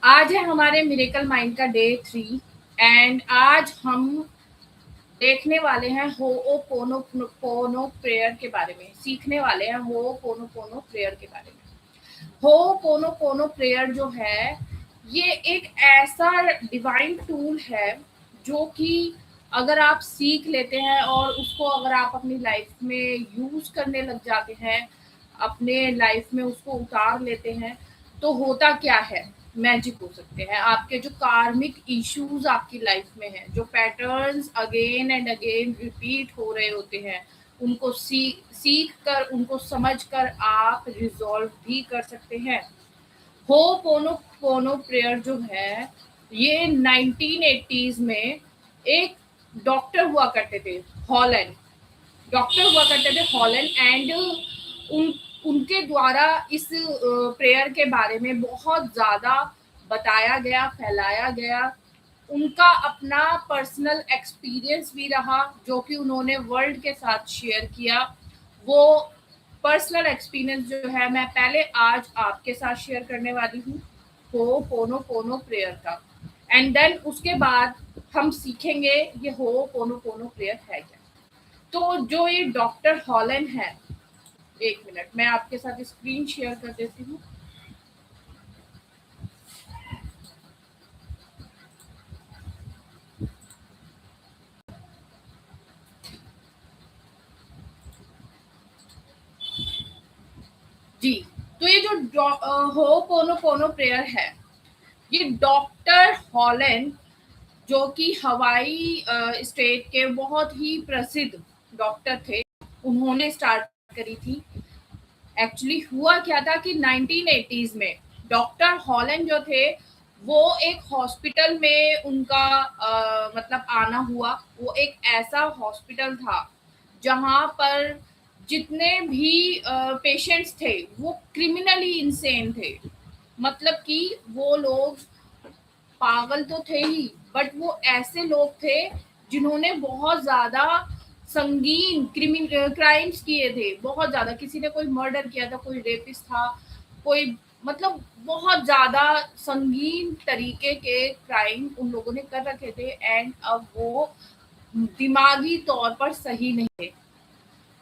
आज है हमारे मिरेकल माइंड का डे 3 एंड आज हम देखने वाले हैं हो ओ पोनो पोनो प्रेयर के बारे में सीखने वाले हैं हो पोनो पोनो प्रेयर के बारे में। हो पोनो पोनो प्रेयर जो है ये एक ऐसा डिवाइन टूल है जो कि अगर आप सीख लेते हैं और उसको अगर आप अपनी लाइफ में यूज करने लग जाते हैं, अपने लाइफ में उसको उतार लेते हैं, तो होता क्या है, मैजिक हो सकते हैं। आपके जो कार्मिक इश्यूज आपकी लाइफ में हैं, जो patterns again and again repeat हो रहे होते हैं, उनको सीख कर, उनको समझ कर आप रिजॉल्व भी कर सकते हैं। हो पोनो पोनो प्रेयर जो है ये 1980s में एक डॉक्टर हुआ करते थे, हॉलैंड डॉक्टर हुआ करते थे हॉलैंड एंड उन उनके द्वारा इस प्रेयर के बारे में बहुत ज़्यादा बताया गया, फैलाया गया। उनका अपना पर्सनल एक्सपीरियंस भी रहा जो कि उन्होंने वर्ल्ड के साथ शेयर किया। वो पर्सनल एक्सपीरियंस जो है मैं पहले आज आपके साथ शेयर करने वाली हूँ, हो पोनो पोनो प्रेयर का। एंड देन उसके बाद हम सीखेंगे ये हो पोनो पोनो प्रेयर है क्या। तो जो ये डॉक्टर हॉलैंड है, एक मिनट मैं आपके साथ स्क्रीन शेयर कर देती हूँ। जी, तो ये जो हो पोनो पोनो प्रेयर है, ये डॉक्टर हॉलैंड जो कि हवाई स्टेट के बहुत ही प्रसिद्ध डॉक्टर थे, उन्होंने स्टार्ट करी थी। एक्चुअली हुआ क्या था कि 1980s में डॉक्टर हॉलैंड जो थे वो एक हॉस्पिटल में उनका मतलब आना हुआ। वो एक ऐसा हॉस्पिटल था जहाँ पर जितने भी पेशेंट्स थे वो क्रिमिनली इंसेन थे। मतलब कि वो लोग पागल तो थे ही, बट वो ऐसे लोग थे जिन्होंने बहुत ज़्यादा संगीन क्राइम्स किए थे। बहुत ज़्यादा, किसी ने कोई मर्डर किया था, कोई रेपिस्ट था, कोई मतलब बहुत ज़्यादा संगीन तरीके के क्राइम उन लोगों ने कर रखे थे एंड अब वो दिमागी तौर पर सही नहीं थे।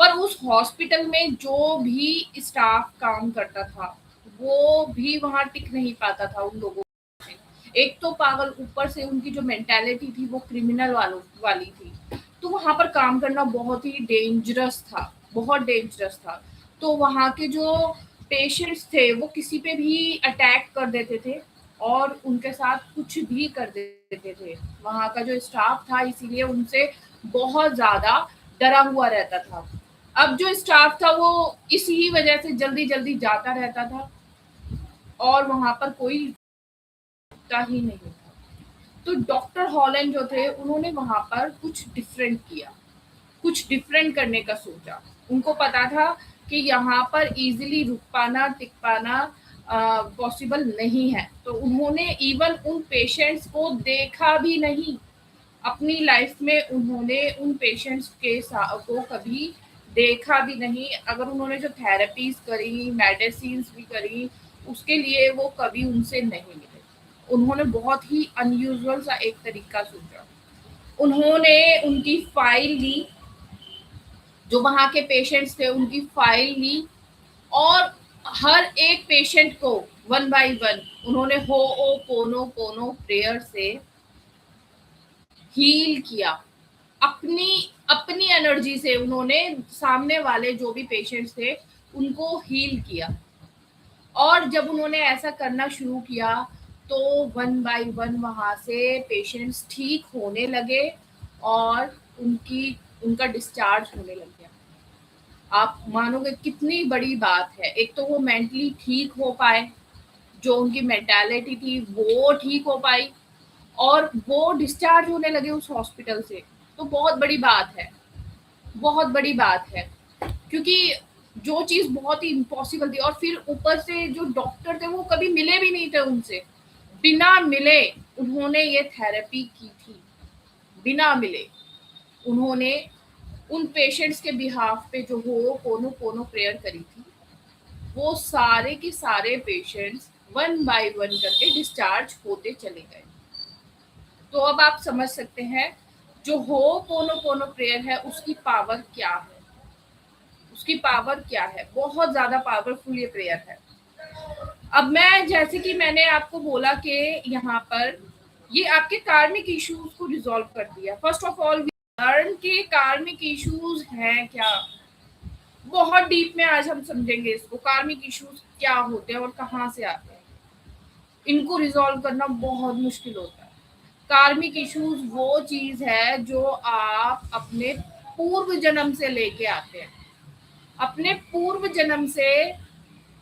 पर उस हॉस्पिटल में जो भी स्टाफ काम करता था वो भी वहाँ टिक नहीं पाता था उन लोगों से। एक तो पागल, ऊपर से उनकी जो मेंटालिटी थी वो क्रिमिनल वालों वाली थी। तो वहाँ पर काम करना बहुत ही डेंजरस था, बहुत डेंजरस था। तो वहाँ के जो पेशेंट्स थे वो किसी पे भी अटैक कर देते थे और उनके साथ कुछ भी कर देते थे। वहाँ का जो स्टाफ था इसीलिए उनसे बहुत ज़्यादा डरा हुआ रहता था। अब जो स्टाफ था वो इसी वजह से जल्दी-जल्दी जाता रहता था और वहाँ पर कोई रुकता ही नहीं था। तो डॉक्टर हॉलैंड जो थे उन्होंने वहाँ पर कुछ डिफरेंट किया, कुछ डिफरेंट करने का सोचा। उनको पता था कि यहाँ पर ईज़िली रुक पाना, टिक पाना पॉसिबल नहीं है। तो उन्होंने इवन उन पेशेंट्स को देखा भी नहीं। अपनी लाइफ में उन्होंने उन पेशेंट्स के को कभी देखा भी नहीं। अगर उन्होंने जो थेरेपीज करी, मेडिसिन्स भी करी, उसके लिए वो कभी उनसे नहीं मिले। उन्होंने बहुत ही अनयूजुअल सा एक तरीका सोचा। उन्होंने उनकी फाइल ली, जो वहाँ के पेशेंट्स थे उनकी फाइल ली और हर एक पेशेंट को वन बाय वन उन्होंने हो ओ पोनो प्रेयर से हील किया। अपनी अपनी एनर्जी से उन्होंने सामने वाले जो भी पेशेंट्स थे उनको हील किया। और जब उन्होंने ऐसा करना शुरू किया तो वन बाय वन वहाँ से पेशेंट्स ठीक होने लगे और उनकी उनका डिस्चार्ज होने लग गया। आप मानोगे कितनी बड़ी बात है। एक तो वो मेंटली ठीक हो पाए, जो उनकी मेंटालिटी थी वो ठीक हो पाई और वो डिस्चार्ज होने लगे उस हॉस्पिटल से। तो बहुत बड़ी बात है, बहुत बड़ी बात है। क्योंकि जो चीज़ बहुत ही इम्पॉसिबल थी और फिर ऊपर से जो डॉक्टर थे वो कभी मिले भी नहीं थे उनसे। बिना मिले उन्होंने ये थेरेपी की थी, बिना मिले। उन्होंने उन पेशेंट्स के बिहाफ पे जो हो पोनो पोनो प्रेयर करी थी, वो सारे के सारे पेशेंट्स वन बाय वन करके डिस्चार्ज होते चले गए। तो अब आप समझ सकते हैं जो होपोनोपोनो प्रेयर है उसकी पावर क्या है, उसकी पावर क्या है, बहुत ज्यादा पावरफुल ये प्रेयर है। अब मैं जैसे कि मैंने आपको बोला कि यहाँ पर ये आपके कार्मिक इश्यूज को रिजॉल्व कर दिया। फर्स्ट ऑफ ऑल लर्न के कार्मिक इश्यूज हैं क्या, बहुत डीप में आज हम समझेंगे इसको, कार्मिक इश्यूज क्या होते हैं और कहाँ से आते हैं। इनको रिजॉल्व करना बहुत मुश्किल होता है। कार्मिक इश्यूज वो चीज है जो आप अपने पूर्व जन्म से लेके आते हैं। अपने पूर्व जन्म से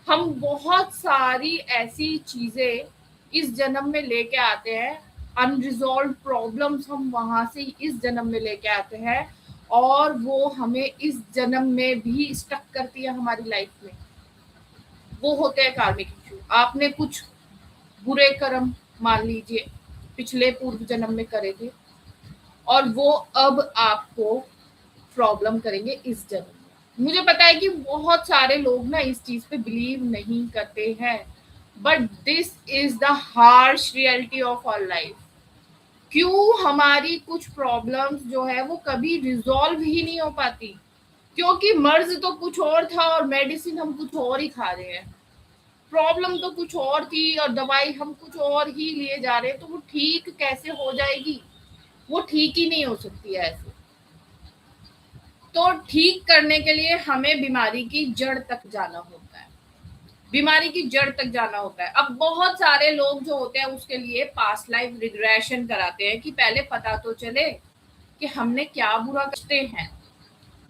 हम बहुत सारी ऐसी चीजें इस जन्म में लेके आते हैं, अनरिजॉल्व प्रॉब्लम्स हम वहां से इस जन्म में लेके आते हैं और वो हमें इस जन्म में भी स्टक करती है हमारी लाइफ में। वो होते हैं कार्मिक इश्यू। आपने कुछ बुरे कर्म मान लीजिए पिछले पूर्व जन्म में करे थे और वो अब आपको प्रॉब्लम करेंगे इस जन्म में। मुझे पता है कि बहुत सारे लोग ना इस चीज पे बिलीव नहीं करते हैं, but this is the harsh reality of our life. क्यों हमारी कुछ प्रॉब्लम्स जो है वो कभी रिजॉल्व ही नहीं हो पाती, क्योंकि मर्ज तो कुछ और था और मेडिसिन हम कुछ और ही खा रहे हैं। प्रॉब्लम तो कुछ और थी और दवाई हम कुछ और ही लिए जा रहे हैं, तो वो ठीक कैसे हो जाएगी? वो ठीक ही नहीं हो सकती है ऐसे। तो ठीक करने के लिए हमें बीमारी की जड़ तक जाना होता है, बीमारी की जड़ तक जाना होता है। अब बहुत सारे लोग जो होते हैं उसके लिए पास्ट लाइफ रिग्रेशन कराते हैं कि पहले पता तो चले कि हमने क्या बुरा करते हैं,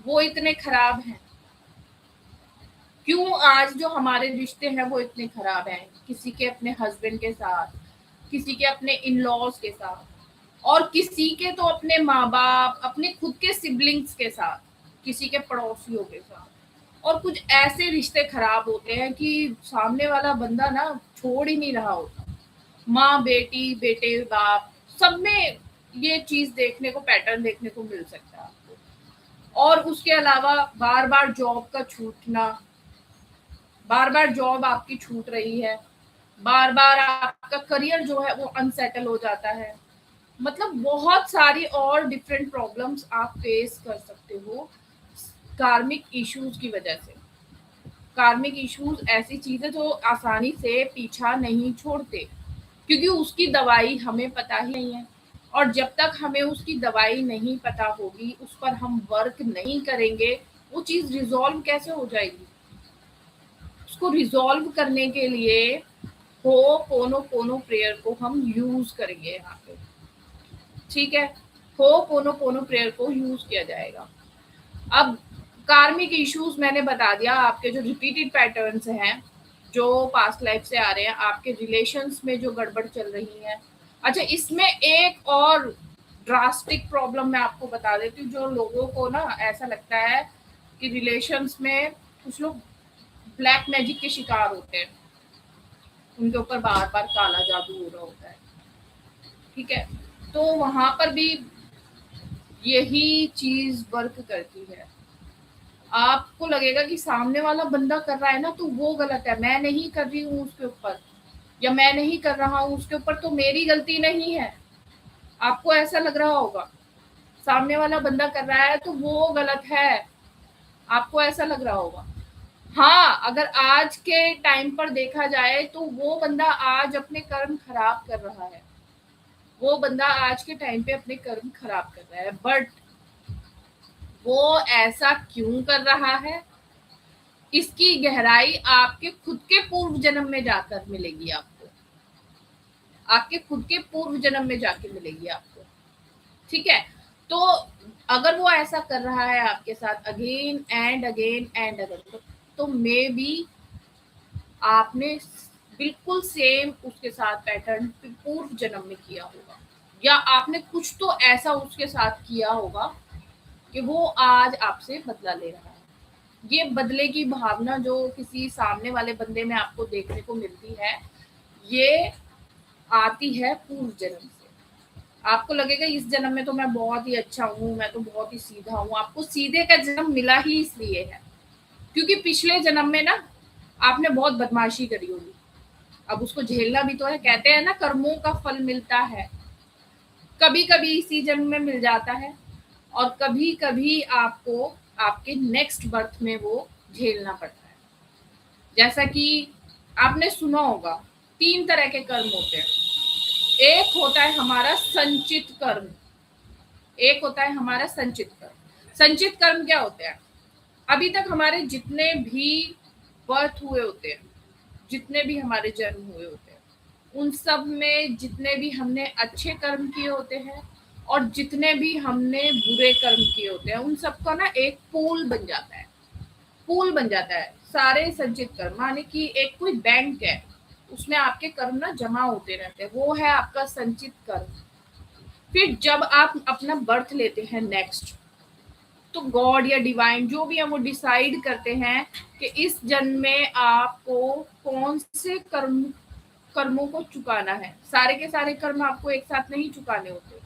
वो इतने खराब हैं, क्यों आज जो हमारे रिश्ते हैं वो इतने खराब हैं, किसी के अपने हस्बैंड के साथ, किसी के अपने इन लॉज के साथ और किसी के तो अपने माँ बाप, अपने खुद के सिबलिंग्स के साथ, किसी के पड़ोसियों के साथ। और कुछ ऐसे रिश्ते खराब होते हैं कि सामने वाला बंदा ना छोड़ ही नहीं रहा होता। माँ बेटी, बेटे बाप, सब में ये चीज देखने को, पैटर्न देखने को मिल सकता है आपको। और उसके अलावा बार बार जॉब का छूटना, बार बार जॉब आपकी छूट रही है, बार बार आपका करियर जो है वो अनसेटल हो जाता है। मतलब बहुत सारी और डिफरेंट प्रॉब्लम्स आप फेस कर सकते हो कार्मिक इश्यूज की वजह से। कार्मिक इश्यूज ऐसी चीज है जो आसानी से पीछा नहीं छोड़ते, क्योंकि उसकी दवाई हमें पता ही नहीं है। और जब तक हमें उसकी दवाई नहीं पता होगी, उस पर हम वर्क नहीं करेंगे, वो चीज रिजॉल्व कैसे हो जाएगी? उसको रिजॉल्व करने के लिए होपोनोपोनो प्रेयर को हम यूज करेंगे यहाँ पे, ठीक है? होपोनोपोनो प्रेयर को यूज किया जाएगा। अब कार्मिक इश्यूज मैंने बता दिया, आपके जो रिपीटेड पैटर्न्स हैं जो पास्ट लाइफ से आ रहे हैं, आपके रिलेशंस में जो गड़बड़ चल रही है। अच्छा, इसमें एक और ड्रास्टिक प्रॉब्लम मैं आपको बता देती हूँ, जो लोगों को ना ऐसा लगता है कि रिलेशंस में कुछ लोग ब्लैक मैजिक के शिकार होते हैं, उनके ऊपर बार बार काला जादू हो रहा होता है, ठीक है? तो वहां पर भी यही चीज वर्क करती है। आपको लगेगा कि सामने वाला बंदा कर रहा है ना तो वो गलत है, मैं नहीं कर रही हूँ उसके ऊपर, या मैं नहीं कर रहा हूँ उसके ऊपर, तो मेरी गलती नहीं है। आपको ऐसा लग रहा होगा सामने वाला बंदा कर रहा है तो वो गलत है, आपको ऐसा लग रहा होगा। हाँ, अगर आज के टाइम पर देखा जाए तो वो बंदा आज अपने कर्म खराब कर रहा है, वो बंदा आज के टाइम पे अपने कर्म खराब कर रहा है, बट वो ऐसा क्यों कर रहा है, इसकी गहराई आपके खुद के पूर्व जन्म में जाकर मिलेगी आपको, आपके खुद के पूर्व जन्म में जाके मिलेगी आपको, ठीक है? तो अगर वो ऐसा कर रहा है आपके साथ again and again and again, तो मे बी आपने बिल्कुल सेम उसके साथ पैटर्न पूर्व जन्म में किया होगा, या आपने कुछ तो ऐसा उसके साथ किया होगा कि वो आज आपसे बदला ले रहा है। ये बदले की भावना जो किसी सामने वाले बंदे में आपको देखने को मिलती है, ये आती है पूर्व जन्म से। आपको लगेगा इस जन्म में तो मैं बहुत ही अच्छा हूँ, मैं तो बहुत ही सीधा हूँ। आपको सीधे का जन्म मिला ही इसलिए है क्योंकि पिछले जन्म में ना आपने बहुत बदमाशी करी होगी, अब उसको झेलना भी तो है। कहते हैं ना, कर्मों का फल मिलता है, कभी कभी इसी जन्म में मिल जाता है, और कभी कभी आपको आपके नेक्स्ट बर्थ में वो झेलना पड़ता है। जैसा कि आपने सुना होगा, 3 तरह के कर्म होते हैं। एक होता है हमारा संचित कर्म, एक होता है हमारा संचित कर्म। संचित कर्म क्या होते हैं? अभी तक हमारे जितने भी बर्थ हुए होते हैं, जितने भी हमारे जन्म हुए होते हैं, उन सब में जितने भी हमने अच्छे कर्म किए होते हैं और जितने भी हमने बुरे कर्म किए होते हैं, उन सबका ना एक पूल बन जाता है। पूल बन जाता है सारे संचित कर्म, माने कि एक कोई बैंक है, उसमें आपके कर्म ना जमा होते रहते हैं, वो है आपका संचित कर्म। फिर जब आप अपना बर्थ लेते हैं नेक्स्ट, तो गॉड या डिवाइन जो भी है वो डिसाइड करते हैं कि इस जन्म में आपको कौन से कर्मों को चुकाना है। सारे के सारे कर्म आपको एक साथ नहीं चुकाने होते।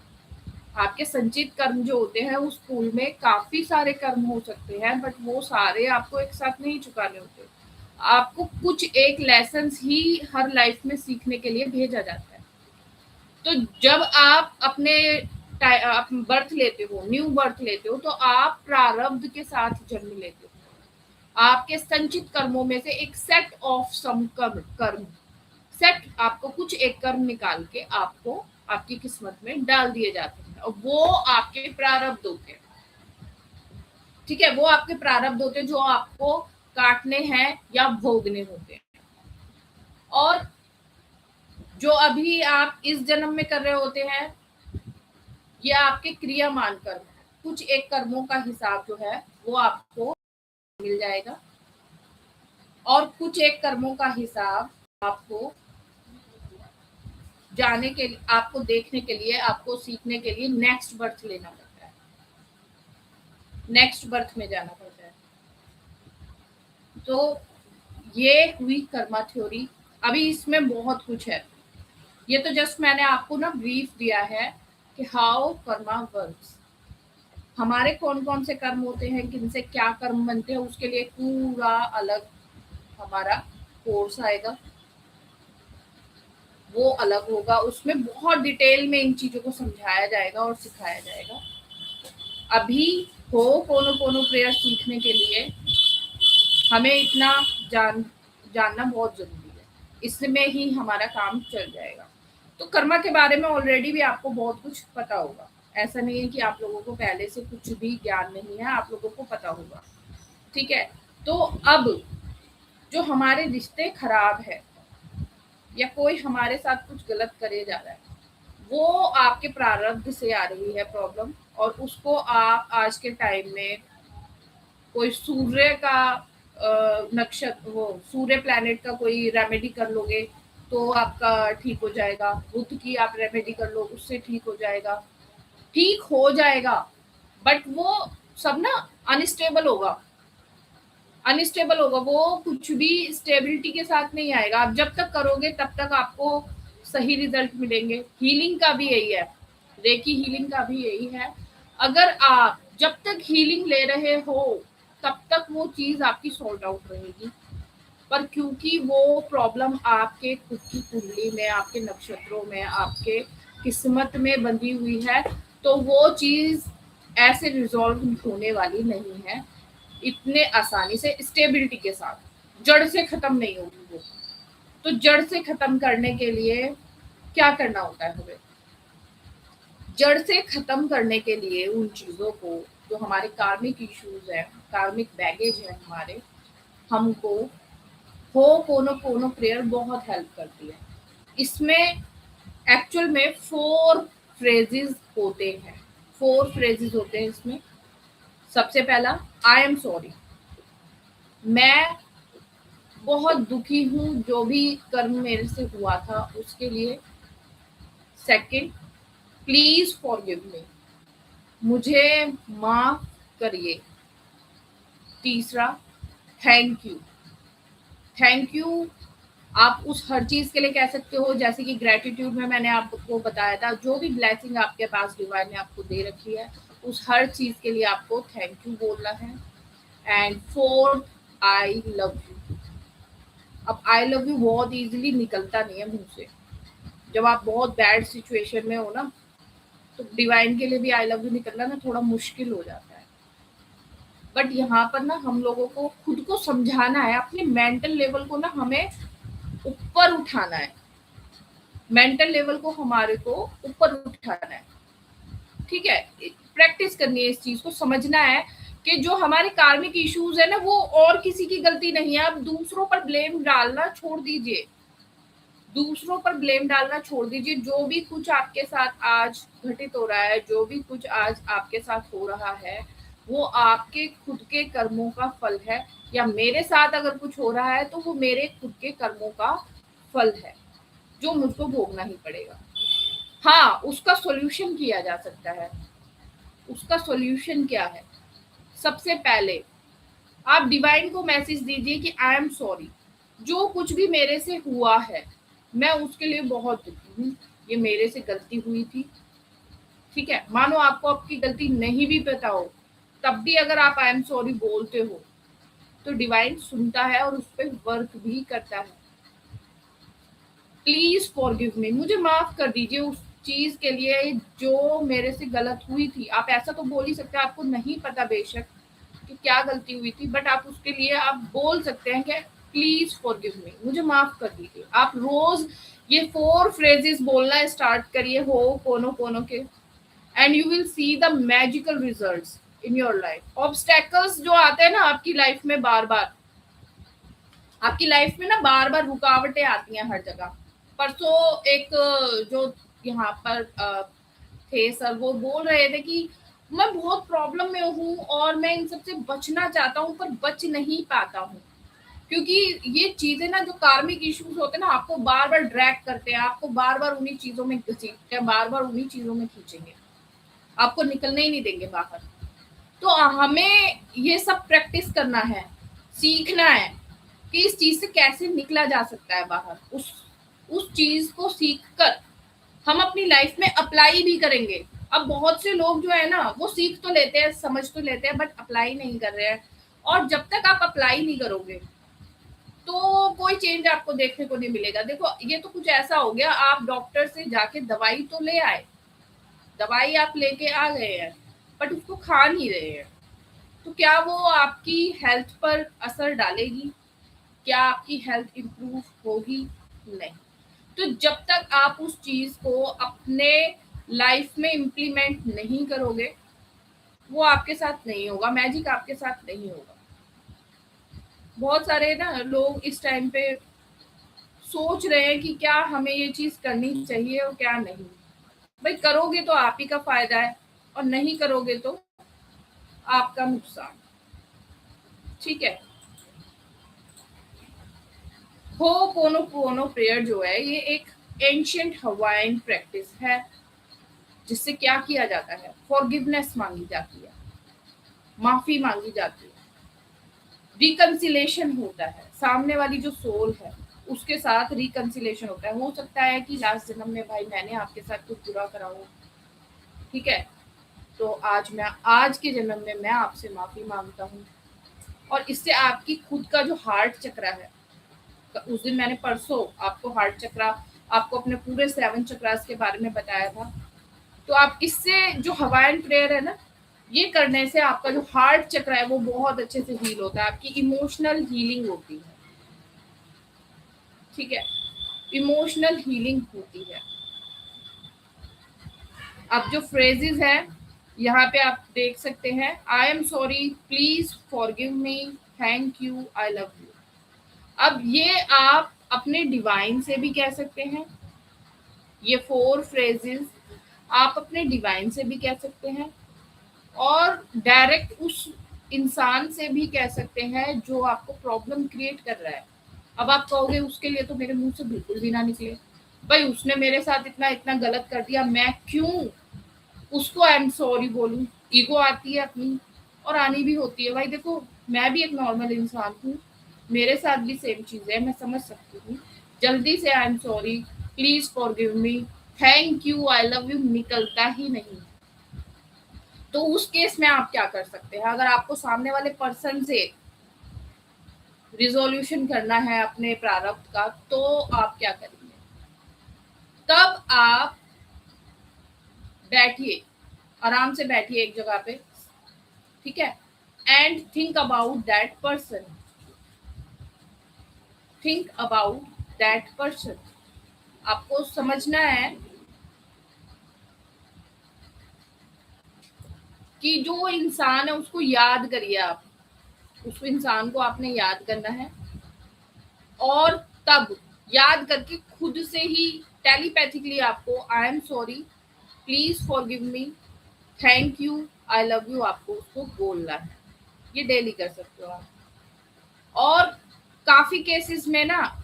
आपके संचित कर्म जो होते हैं, उस पूल में काफी सारे कर्म हो सकते हैं, बट वो सारे आपको एक साथ नहीं चुकाने होते। आपको कुछ एक लेसन ही हर लाइफ में सीखने के लिए भेजा जाता है। तो जब आप अपने बर्थ लेते हो, न्यू बर्थ लेते हो, तो आप प्रारब्ध के साथ जन्म लेते हो। आपके संचित कर्मों में से एक सेट ऑफ सम कर्म सेट, आपको कुछ एक कर्म निकाल के आपको आपकी किस्मत में डाल दिए जाते हैं, और वो आपके प्रारब्ध होते हैं। ठीक है, वो आपके प्रारब्ध होते हैं जो आपको काटने हैं या भोगने होते हैं। और जो अभी आप इस जन्म में कर रहे होते हैं, ये आपके क्रियामान कर्म है। कुछ एक कर्मों का हिसाब जो है वो आपको मिल जाएगा, और कुछ एक कर्मों का हिसाब आपको जाने के लिए, आपको देखने के लिए, आपको सीखने के लिए नेक्स्ट बर्थ लेना पड़ता है, नेक्स्ट बर्थ में जाना पड़ता है। तो ये हुई कर्मा थ्योरी। अभी इसमें बहुत कुछ है, ये तो जस्ट मैंने आपको ना ब्रीफ दिया है कि हाउ कर्मा वर्क्स। हमारे कौन कौन से कर्म होते हैं, किन से क्या कर्म बनते हैं, उसके लिए पूरा अलग हमारा कोर्स आएगा, वो अलग होगा। उसमें बहुत डिटेल में इन चीजों को समझाया जाएगा और सिखाया जाएगा। अभी हो कोनो कोनो प्रेयर सीखने के लिए हमें इतना जानना बहुत जरूरी है, इसमें ही हमारा काम चल जाएगा। तो कर्मा के बारे में ऑलरेडी भी आपको बहुत कुछ पता होगा। ऐसा नहीं है कि आप लोगों को पहले से कुछ भी ज्ञान नहीं है, आप लोगों को पता होगा। ठीक है, तो अब जो हमारे रिश्ते खराब है या कोई हमारे साथ कुछ गलत करे जा रहा है, वो आपके प्रारब्ध से आ रही है प्रॉब्लम, और उसको आप आज के टाइम में कोई सूर्य का नक्षत्र, वो सूर्य प्लैनेट का कोई रेमेडी कर लोगे तो आपका ठीक हो जाएगा। बुध की आप रेमेडी कर लो, उससे ठीक हो जाएगा। ठीक हो जाएगा, बट वो सब ना अनस्टेबल होगा, अनस्टेबल होगा। वो कुछ भी स्टेबिलिटी के साथ नहीं आएगा। आप जब तक करोगे तब तक आपको सही रिजल्ट मिलेंगे। हीलिंग का भी यही है, रेकी हीलिंग का भी यही है। अगर आप जब तक हीलिंग ले रहे हो तब तक वो चीज आपकी सॉर्ट आउट रहेगी, पर क्योंकि वो प्रॉब्लम आपके खुद की कुंडली में, आपके नक्षत्रों में, आपके किस्मत में बंधी हुई है, तो वो चीज ऐसे रिजॉल्व होने वाली नहीं है इतने आसानी से, स्टेबिलिटी के साथ। जड़ से खत्म नहीं होगी वो। तो जड़ से खत्म करने के लिए क्या करना होता है हमें? जड़ से खत्म करने के लिए उन चीजों को, जो हमारे कार्मिक इश्यूज है, कार्मिक बैगेज है हमारे, हमको हो कोनो प्रेयर बहुत हेल्प करती है। इसमें एक्चुअल में 4 फ्रेजेस होते हैं, 4 फ्रेजेस होते हैं इसमें। सबसे पहला, आई एम सॉरी, मैं बहुत दुखी हूँ जो भी कर्म मेरे से हुआ था उसके लिए। सेकंड, प्लीज फॉरगिव मी, मुझे माफ करिए। तीसरा, थैंक यू। थैंक यू आप उस हर चीज के लिए कह सकते हो, जैसे कि ग्रेटिट्यूड में मैंने आपको बताया था, जो भी ब्लेसिंग आपके पास डिवाइन ने आपको दे रखी है, उस हर चीज के लिए आपको थैंक यू बोलना है। And fourth, I love you. अब आई लव यू बहुत इजीली निकलता नहीं है मुंह से। जब आप बहुत बैड सिचुएशन में हो ना, तो डिवाइन के लिए भी आई लव यू निकलना ना थोड़ा मुश्किल हो जाता है। बट यहाँ पर ना हम लोगों को खुद को समझाना है, अपने मेंटल लेवल को ना हमें ऊपर उठाना है। मेंटल लेवल को हमारे को ऊपर उठाना है, ठीक है। प्रैक्टिस करनी है, इस चीज को समझना है कि जो हमारे कार्मिक इश्यूज है ना, वो और किसी की गलती नहीं है। आप दूसरों पर ब्लेम डालना छोड़ दीजिए, दूसरों पर ब्लेम डालना छोड़ दीजिए। जो भी कुछ आपके साथ आज घटित हो रहा है, जो भी कुछ आज आपके साथ हो रहा है, वो आपके खुद के कर्मों का फल है। या मेरे साथ अगर कुछ हो रहा है तो वो मेरे खुद के कर्मों का फल है, जो मुझको भोगना ही पड़ेगा। हाँ, उसका सॉल्यूशन किया जा सकता है। उसका सॉल्यूशन क्या है? सबसे पहले आप डिवाइन को मैसेज दीजिए कि आई एम सॉरी, जो कुछ भी मेरे से हुआ है मैं उसके लिए बहुत दुखी हूँ, ये मेरे से गलती हुई थी, ठीक है। मानो आपको आपकी गलती नहीं भी पता हो, तब भी अगर आप आई एम सॉरी बोलते हो तो डिवाइन सुनता है और उस पर वर्क भी करता है। प्लीज फॉरगिव मी, मुझे माफ कर दीजिए उस चीज के लिए जो मेरे से गलत हुई थी। आप ऐसा तो बोल ही सकते हैं, आपको नहीं पता बेशक कि क्या गलती हुई थी, बट आप उसके लिए आप बोल सकते हैं कि प्लीज फॉरगिव मी, मुझे माफ कर दीजिए। आप रोज ये 4 फ्रेजेस बोलना स्टार्ट करिए हो कोनो के, and you will see the magical results in your life. Obstacles जो आते हैं ना आपकी लाइफ में, बार बार आपकी लाइफ में ना बार बार रुकावटें आती हैं हर जगह। परसों एक जो यहाँ पर थे सर, वो बोल रहे थे कि मैं बहुत प्रॉब्लम में हूँ और मैं इन सबसे बचना चाहता हूँ पर बच नहीं पाता हूँ, क्योंकि ये चीजें ना जो कार्मिक इश्यूज होते हैं ना, आपको बार बार ड्रैग करते हैं, आपको बार बार उन्हीं चीजों में घसीटते हैं, बार बार उन्हीं चीजों में खींचेंगे, आपको निकलने ही नहीं देंगे बाहर। तो हमें ये सब प्रैक्टिस करना है, सीखना है कि इस चीज से कैसे निकला जा सकता है बाहर। उस चीज को सीख कर हम अपनी लाइफ में अप्लाई भी करेंगे। अब बहुत से लोग जो है ना, वो सीख तो लेते हैं, समझ तो लेते हैं, बट अप्लाई नहीं कर रहे हैं। और जब तक आप अप्लाई नहीं करोगे तो कोई चेंज आपको देखने को नहीं मिलेगा। देखो, ये तो कुछ ऐसा हो गया, आप डॉक्टर से जाके दवाई तो ले आए, दवाई आप लेके आ गए हैं, बट उसको खा नहीं रहे हैं, तो क्या वो आपकी हेल्थ पर असर डालेगी? क्या आपकी हेल्थ इंप्रूव होगी? नहीं। तो जब तक आप उस चीज को अपने लाइफ में इम्प्लीमेंट नहीं करोगे, वो आपके साथ नहीं होगा, मैजिक आपके साथ नहीं होगा। बहुत सारे ना लोग इस टाइम पे सोच रहे हैं कि क्या हमें ये चीज करनी चाहिए और क्या नहीं। भाई, करोगे तो आप ही का फायदा है, और नहीं करोगे तो आपका नुकसान, ठीक है। हो'पोनोपोनो प्रेयर जो है, ये एक एंशिएंट हवाइन प्रैक्टिस है, जिससे क्या किया जाता है? फॉरगिवनेस मांगी जाती है, माफी मांगी जाती है, रिकंसिलेशन होता है। सामने वाली जो सोल है उसके साथ रिकंसिलेशन होता है। हो सकता है कि लास्ट जन्म में भाई मैंने आपके साथ कुछ बुरा करा हो, ठीक है, तो आज के जन्म में मैं आपसे माफी मांगता हूँ। और इससे आपकी खुद का जो हार्ट चक्रा है, उस दिन मैंने परसों आपको हार्ट चक्रा, आपको अपने पूरे 7 चक्रास के बारे में बताया था। तो आप इससे जो हवाइन प्रेयर है ना, ये करने से आपका जो हार्ट चक्र है वो बहुत अच्छे से हील होता है, आपकी इमोशनल हीलिंग होती है, ठीक है, इमोशनल हीलिंग होती है। अब जो फ्रेजेस है यहाँ पे आप देख सकते हैं, I am sorry, please forgive me, thank you, I love you. अब ये आप अपने डिवाइन से भी कह सकते हैं, ये 4 फ्रेजेस आप अपने डिवाइन से भी कह सकते हैं, और डायरेक्ट उस इंसान से भी कह सकते हैं जो आपको प्रॉब्लम क्रिएट कर रहा है। अब आप कहोगे उसके लिए तो मेरे मुंह से बिल्कुल भी ना निकले, भाई उसने मेरे साथ इतना इतना गलत कर दिया, मैं क्यों उसको आई एम सॉरी बोलूं? ईगो आती है अपनी, और आनी भी होती है। भाई देखो, मैं भी एक नॉर्मल इंसान हूँ, मेरे साथ भी सेम चीज है, मैं समझ सकती हूँ। जल्दी से I am sorry, please forgive me, thank you, I love you निकलता ही नहीं। तो उस केस में आप क्या कर सकते हैं? अगर आपको सामने वाले पर्सन से रिजोल्यूशन करना है अपने प्रारब्ध का, तो आप क्या करेंगे? तब आप बैठिए, आराम से बैठिए एक जगह पे, ठीक है, and think about that person, think about that person. आपको समझना है कि जो इंसान है उसको याद करिए आप, उस इंसान को आपने याद करना है, और तब याद करके खुद से ही टेलीपैथिकली आपको I am sorry, please forgive me, thank you, I love you, आपको उसको बोलना है। ये डेली कर सकते हो आप। और काफी केसेस में ना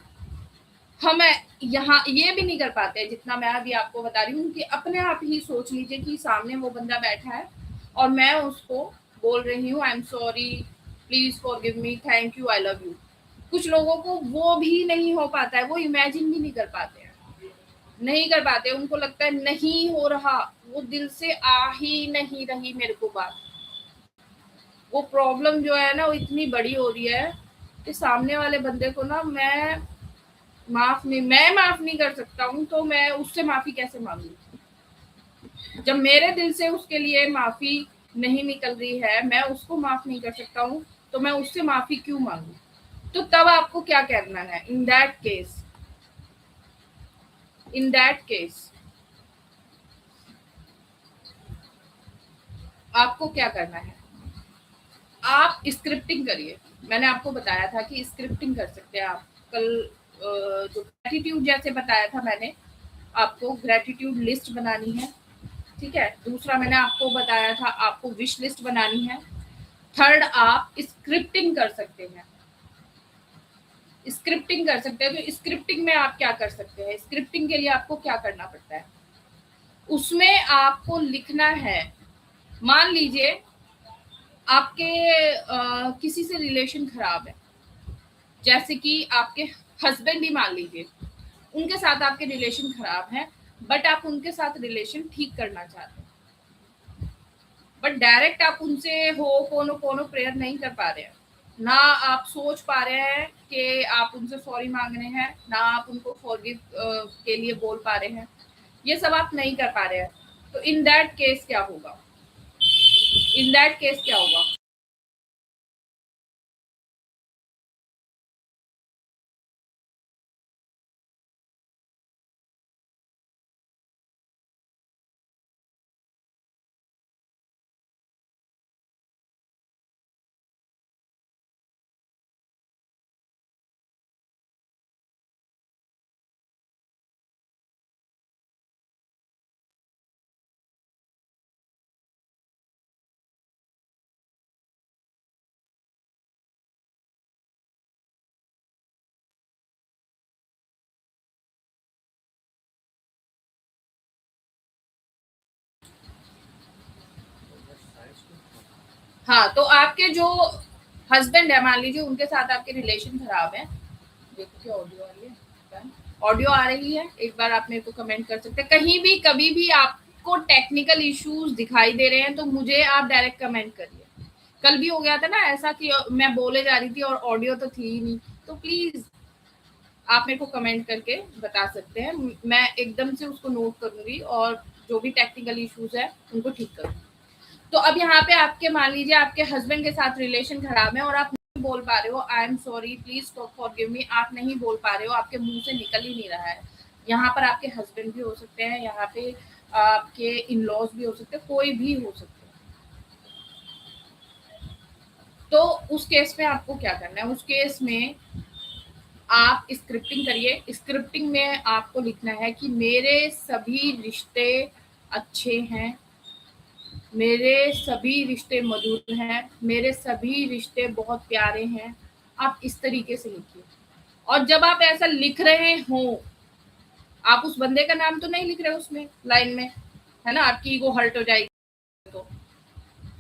हम यहाँ ये भी नहीं कर पाते, जितना मैं अभी आपको बता रही हूँ कि अपने आप ही सोच लीजिए कि सामने वो बंदा बैठा है और मैं उसको बोल रही हूँ I am sorry, please forgive me, thank you, I love you. कुछ लोगों को वो भी नहीं हो पाता है, वो इमेजिन भी नहीं कर पाते हैं, नहीं कर पाते, उनको लगता है नहीं हो रहा, वो दिल से आ ही नहीं रही मेरे को बात। वो प्रॉब्लम जो है ना वो इतनी बड़ी हो रही है कि सामने वाले बंदे को ना मैं माफ नहीं कर सकता हूँ, तो मैं उससे माफी कैसे मांगू? जब मेरे दिल से उसके लिए माफी नहीं निकल रही है, मैं उसको माफ नहीं कर सकता हूँ, तो मैं उससे माफी क्यों मांगू? तो तब आपको क्या करना है? इन दैट केस आपको क्या करना है? आप स्क्रिप्टिंग करिए। मैंने आपको बताया था कि स्क्रिप्टिंग कर सकते हैं आप। कल जो ग्रेटिट्यूड जैसे बताया था मैंने आपको, ग्रेटिट्यूड लिस्ट बनानी है, ठीक है। दूसरा मैंने आपको बताया था आपको विश लिस्ट बनानी है। थर्ड, आप स्क्रिप्टिंग कर सकते हैं। स्क्रिप्टिंग कर सकते हैं, तो स्क्रिप्टिंग में आप क्या कर सकते हैं? स्क्रिप्टिंग के लिए आपको क्या करना पड़ता है? उसमें आपको लिखना है, मान लीजिए आपके किसी से रिलेशन खराब है, जैसे कि आपके हस्बैंड ही मान लीजिए, उनके साथ आपके रिलेशन खराब है, बट आप उनके साथ रिलेशन ठीक करना चाहते हैं, बट डायरेक्ट आप उनसे हो कोनो कोनो प्रेयर नहीं कर पा रहे हैं, ना आप सोच पा रहे हैं कि आप उनसे सॉरी मांग रहे हैं, ना आप उनको फॉरगिव के लिए बोल पा रहे हैं, ये सब आप नहीं कर पा रहे हैं, तो इन दैट केस क्या होगा? इन दैट केस क्या होगा? हाँ, तो आपके जो हस्बैंड है, मान लीजिए उनके साथ आपके रिलेशन खराब है। देखो क्या ऑडियो आ रही है, ऑडियो आ रही है, एक बार आप मेरे को कमेंट कर सकते हैं। कहीं भी कभी भी आपको टेक्निकल इश्यूज दिखाई दे रहे हैं तो मुझे आप डायरेक्ट कमेंट करिए। कल भी हो गया था ना ऐसा कि मैं बोले जा रही थी और ऑडियो तो थी ही नहीं, तो प्लीज आप मेरे को कमेंट करके बता सकते हैं, मैं एकदम से उसको नोट करूंगी और जो भी टेक्निकल इश्यूज है उनको ठीक करूंगी। तो अब यहाँ पे आपके मान लीजिए आपके हस्बैंड के साथ रिलेशन खराब है और आप नहीं बोल पा रहे हो I am sorry, please forgive me, आप नहीं बोल पा रहे हो, आपके मुंह से निकल ही नहीं रहा है। यहाँ पर आपके हस्बैंड भी हो सकते हैं, यहाँ पे आपके इन लॉज भी हो सकते हैं, कोई भी हो सकते हैं। तो उस केस में आपको क्या करना है? उस केस में आप स्क्रिप्टिंग करिए। स्क्रिप्टिंग में आपको लिखना है कि मेरे सभी रिश्ते अच्छे हैं, मेरे सभी रिश्ते मधुर हैं, मेरे सभी रिश्ते बहुत प्यारे हैं। आप इस तरीके से लिखिए। और जब आप ऐसा लिख रहे हो, आप उस बंदे का नाम तो नहीं लिख रहे उसमें लाइन में, है ना, आपकी ईगो हर्ट हो जाएगी, तो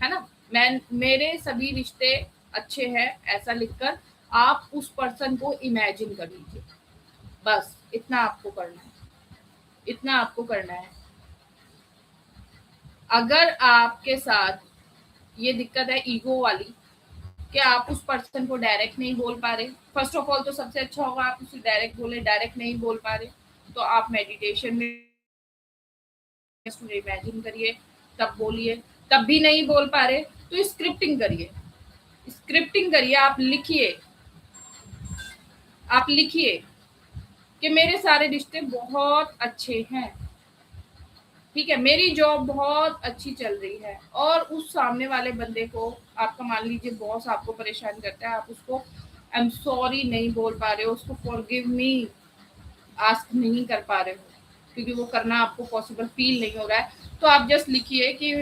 है ना। मैं मेरे सभी रिश्ते अच्छे हैं ऐसा लिखकर आप उस पर्सन को इमेजिन कर लीजिए। बस इतना आपको करना है, इतना आपको करना है। अगर आपके साथ ये दिक्कत है ईगो वाली, कि आप उस पर्सन को डायरेक्ट नहीं बोल पा रहे, फर्स्ट ऑफ ऑल तो सबसे अच्छा होगा आप उसे डायरेक्ट बोले, डायरेक्ट नहीं बोल पा रहे तो आप मेडिटेशन में इमेजिन करिए, तब बोलिए, तब भी नहीं बोल पा रहे तो स्क्रिप्टिंग करिए, स्क्रिप्टिंग करिए, आप लिखिए कि मेरे सारे रिश्ते बहुत अच्छे हैं, ठीक है, मेरी जॉब बहुत अच्छी चल रही है, और उस सामने वाले बंदे को, आपका मान लीजिए बॉस आपको परेशान करता है, आप उसको आई एम सॉरी नहीं बोल पा रहे हो, उसको फॉरगिव मी आस्क नहीं कर पा रहे हो क्योंकि वो करना आपको पॉसिबल फील नहीं हो रहा है, तो आप जस्ट लिखिए कि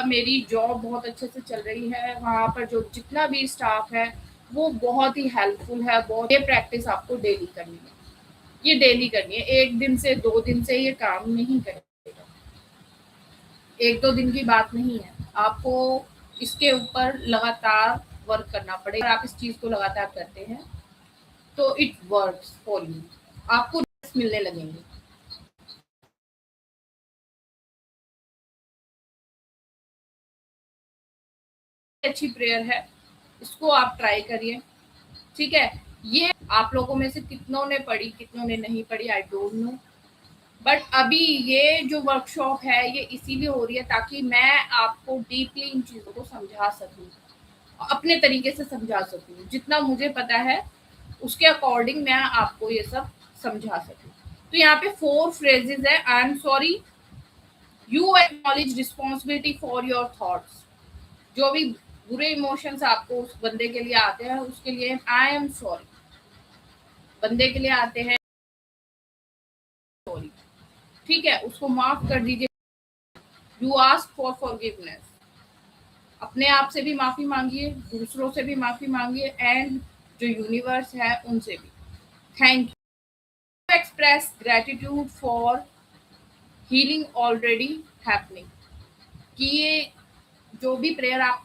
मेरी जॉब बहुत अच्छे से चल रही है, वहाँ पर जो जितना भी स्टाफ है वो बहुत ही हेल्पफुल है, बहुत, ये प्रैक्टिस आपको डेली करनी है, ये डेली करनी है, 1 दिन से 2 दिन से ये काम नहीं करेगा, 1-2 दिन की बात नहीं है, आपको इसके ऊपर लगातार वर्क करना पड़ेगा, अगर आप इस चीज़ को लगातार करते हैं, तो इट वर्क्स फॉर यू, आपको रिजल्ट्स मिलने लगेंगे। अच्छी प्रेयर है, इसको आप ट्राई करिए, ठीक है? ये आप लोगों में से कितनों ने पढ़ी, कितनों ने नहीं पढ़ी, आई डोंट नो, बट अभी ये जो वर्कशॉप है ये इसीलिए हो रही है ताकि मैं आपको डीपली इन चीज़ों को समझा सकूँ, अपने तरीके से समझा सकूँ, जितना मुझे पता है उसके अकॉर्डिंग मैं आपको ये सब समझा सकूँ। तो यहाँ पे 4 फ्रेजेस है, I am sorry, you acknowledge responsibility for your thoughts, जो भी बुरे इमोशंस आपको उस बंदे के लिए आते हैं उसके लिए आई एम सॉरी, बंदे के लिए आते हैं सॉरी, ठीक है, उसको माफ कर दीजिए, यू आस्क फॉर फॉरगिवनेस, अपने आप से भी माफी मांगिए, दूसरों से भी माफी मांगिए, एंड जो यूनिवर्स है उनसे भी। Thank you, express gratitude for healing already happening, कि ये जो भी प्रेयर आप